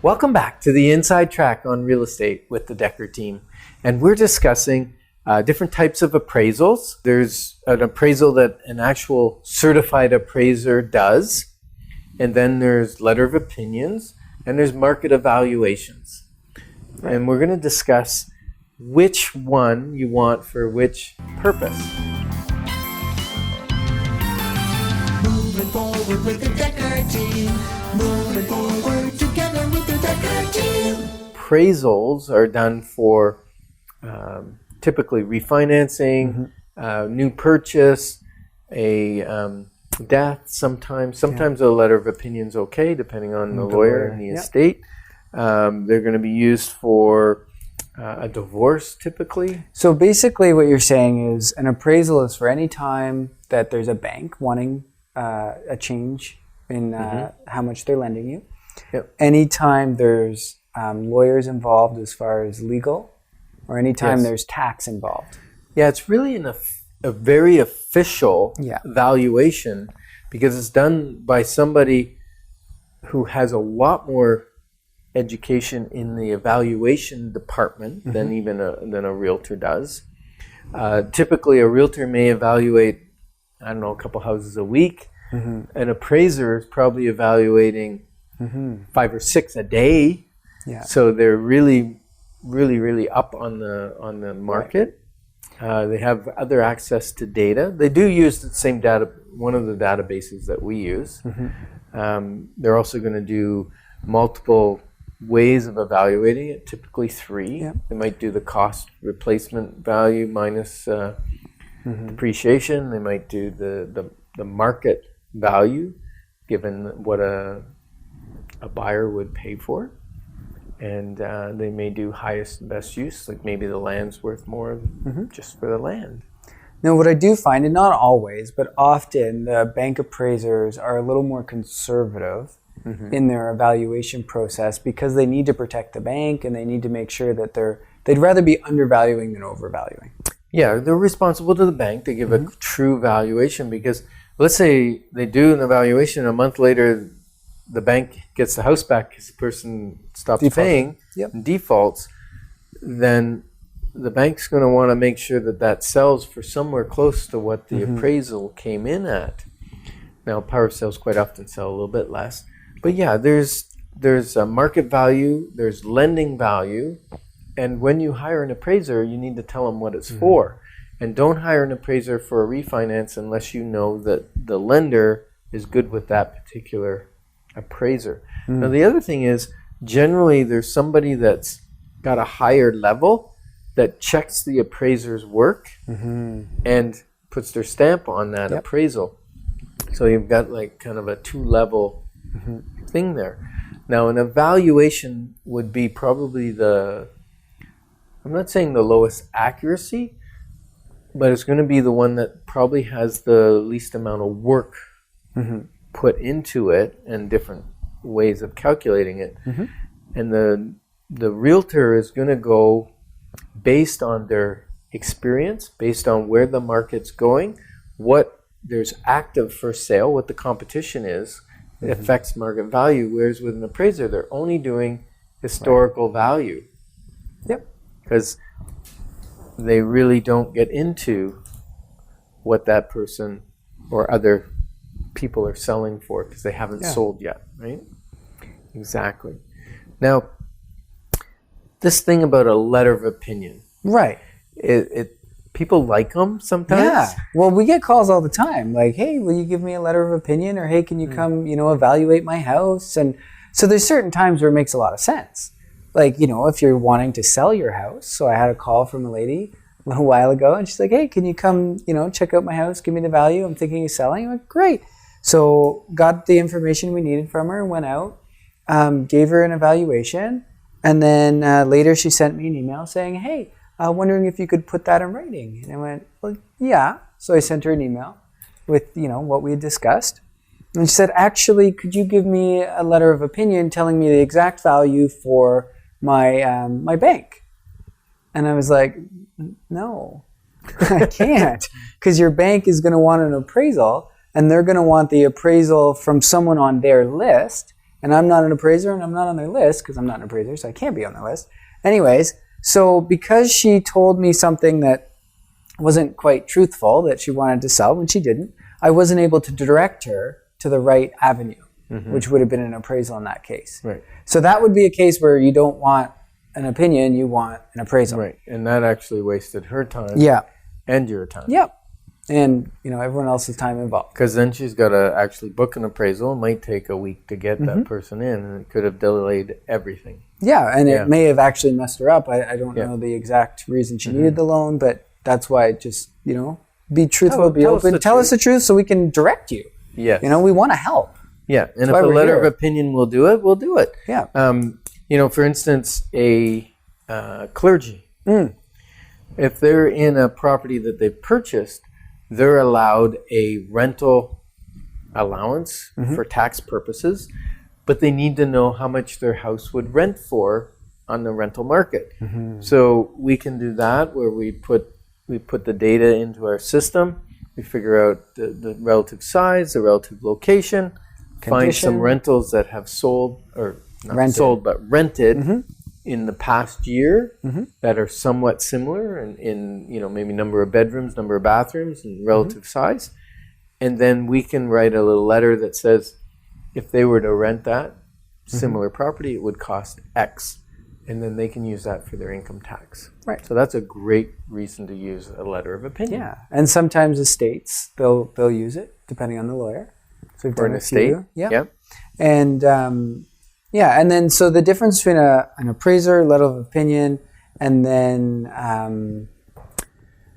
Welcome back to the Inside Track on Real Estate with the Decker team. And we're discussing different types of appraisals. There's an appraisal that an actual certified appraiser does. And then there's letter of opinions. And there's market evaluations. Right. And we're going to discuss which one you want for which purpose. Moving forward with the Decker team. Moving forward together with the Decker team. Appraisals are done for typically refinancing, new purchase, a death sometimes. Sometimes a letter of opinion is okay, depending on the lawyer and the estate. They're going to be used for a divorce, typically. So basically what you're saying is an appraisal is for any time that there's a bank wanting a change in how much they're lending you. Yep. Anytime there's lawyers involved as far as legal, or anytime there's tax involved. Yeah, it's really a very official valuation because it's done by somebody who has a lot more education in the evaluation department than even a realtor does. Typically, a realtor may evaluate, a couple houses a week. An appraiser is probably evaluating 5 or 6 a day. Yeah. So they're really up on the market. Right. They have other access to data. They do use the same data, one of the databases that we use. They're also going to do multiple ways of evaluating it, typically 3. Yeah. They might do the cost replacement value minus depreciation. They might do the market value given what a buyer would pay for. And they may do highest and best use, like maybe the land's worth more just for the land. Now, what I do find, and not always, but often the bank appraisers are a little more conservative in their evaluation process because they need to protect the bank and they need to make sure that they'd rather be undervaluing than overvaluing. Yeah, they're responsible to the bank to give a true valuation because let's say they do an evaluation, a month later the bank gets the house back because the person stops paying and defaults, then the bank's going to want to make sure that sells for somewhere close to what the appraisal came in at. Now, power of sales quite often sell a little bit less. But yeah, there's a market value, there's lending value, and when you hire an appraiser, you need to tell them what it's for. And don't hire an appraiser for a refinance unless you know that the lender is good with that particular appraiser. Now, the other thing is, generally, there's somebody that's got a higher level that checks the appraiser's work and puts their stamp on that appraisal. So you've got like kind of a 2-level thing there. Now, an evaluation would be probably I'm not saying the lowest accuracy, but it's going to be the one that probably has the least amount of work put into it and different ways of calculating it. And the realtor is going to go based on their experience, based on where the market's going, what there's active for sale, what the competition is. It affects market value, whereas with an appraiser, they're only doing historical value. Because they really don't get into what that person or other people are selling for because they haven't sold yet, right? Exactly. Now, this thing about a letter of opinion. Right. People like them sometimes. Yeah. Well, we get calls all the time like, hey, will you give me a letter of opinion? Or, hey, can you come, evaluate my house? And so there's certain times where it makes a lot of sense. Like, if you're wanting to sell your house. So I had a call from a lady a little while ago and she's like, hey, can you come, check out my house, give me the value. I'm thinking of selling. I'm like, great. So got the information we needed from her, went out, gave her an evaluation. And then later she sent me an email saying, hey, wondering if you could put that in writing. And I went, well, yeah. So I sent her an email with, what we had discussed. And she said, actually, could you give me a letter of opinion telling me the exact value for my bank? And I was like, no, I can't. Because your bank is going to want an appraisal, and they're going to want the appraisal from someone on their list. and I'm not an appraiser, and I'm not on their list because I'm not an appraiser, so I can't be on their list. Anyways, so because she told me something that wasn't quite truthful, that she wanted to sell when she didn't, I wasn't able to direct her to the right avenue, which would have been an appraisal in that case. Right. So that would be a case where you don't want an opinion, you want an appraisal. Right. And that actually wasted her time. Yeah. And your time. Yep. And, everyone else's time involved. Because then she's got to actually book an appraisal. It might take a week to get that person in, and it could have delayed everything. Yeah, and it may have actually messed her up. I don't know the exact reason she needed the loan, but that's why just, be truthful, be open. Tell us the truth so we can direct you. Yes. We want to help. Yeah, and That's if why a we're letter here. of opinion will do it, we'll do it. Yeah. For instance, a clergy, if they're in a property that they've purchased, they're allowed a rental allowance for tax purposes, but they need to know how much their house would rent for on the rental market. So we can do that where we put the data into our system, we figure out the relative size, the relative location, find some rentals that have sold, or not Rented. sold, but rented in the past year that are somewhat similar in maybe number of bedrooms, number of bathrooms, and relative size. And then we can write a little letter that says if they were to rent that similar property, it would cost X. And then they can use that for their income tax. Right. So that's a great reason to use a letter of opinion. Yeah, and sometimes estates, they'll use it, depending on the lawyer. So we've For done an a estate. few. Yeah. Yep. And and then so the difference between an appraiser, letter of opinion, and then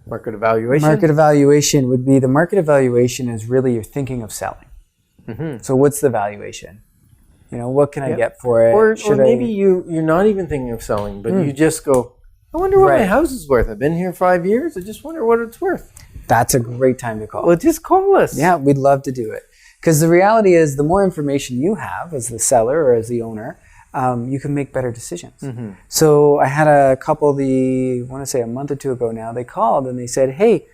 Market evaluation. market evaluation would be, the market evaluation is really you're thinking of selling. So what's the valuation? What can I get for it? Or Should maybe I, you're not even thinking of selling, but you just go, I wonder what my Right. house is worth. I've been here 5 years. I just wonder what it's worth. that's a great time to call. Well, just call us. Yeah, we'd love to do it. Because the reality is, the more information you have as the seller or as the owner, you can make better decisions. So I had a couple, I want to say a month or two ago now, they called and they said, hey,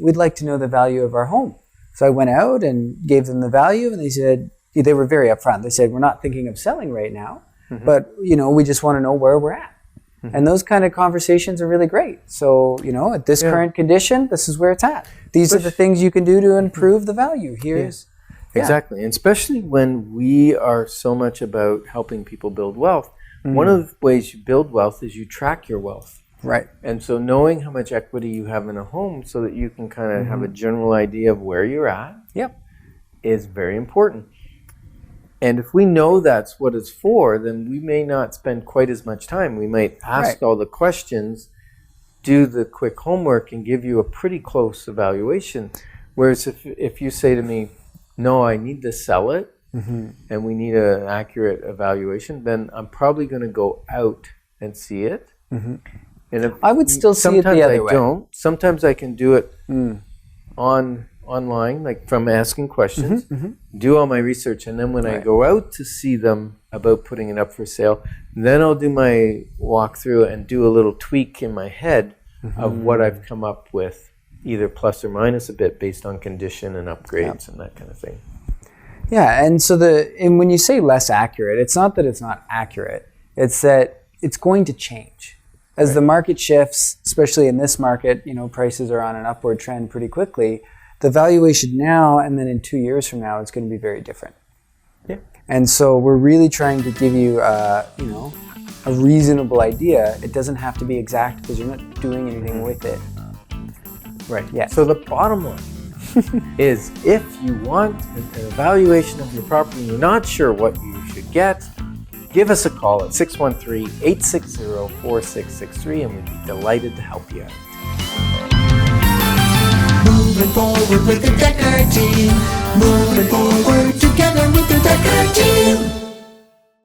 we'd like to know the value of our home. So I went out and gave them the value, and they said, they were very upfront. They said, we're not thinking of selling right now, but we just want to know where we're at. And those kind of conversations are really great. So, at this current condition, this is where it's at. These are the things you can do to improve the value. Here's Exactly. And especially when we are so much about helping people build wealth, one of the ways you build wealth is you track your wealth. right. And so knowing how much equity you have in a home so that you can kind of have a general idea of where you're at Yep. is very important. And if we know that's what it's for, then we may not spend quite as much time. We might ask Right. all the questions, do the quick homework, and give you a pretty close evaluation. Whereas if you say to me, no, I need to sell it, and we need an accurate evaluation, then I'm probably going to go out and see it. And if, I would still see it the sometimes other I way. don't. Sometimes I can do it online, like from asking questions, do all my research, and then when I go out to see them about putting it up for sale, then I'll do my walkthrough and do a little tweak in my head of what I've come up with, either plus or minus a bit based on condition and upgrades and that kind of thing. Yeah, and so and when you say less accurate, it's not that it's not accurate. It's that it's going to change. As the market shifts, especially in this market, prices are on an upward trend pretty quickly. The valuation now and then in 2 years from now, it's going to be very different. Yeah. And so we're really trying to give you, a reasonable idea. It doesn't have to be exact because you're not doing anything with it. Right. Yeah. So the bottom line is, if you want an evaluation of your property and you're not sure what you should get, give us a call at 613-860-4663 and we'd be delighted to help you out. Moving forward with the Decker team. Moving forward together with the Decker team.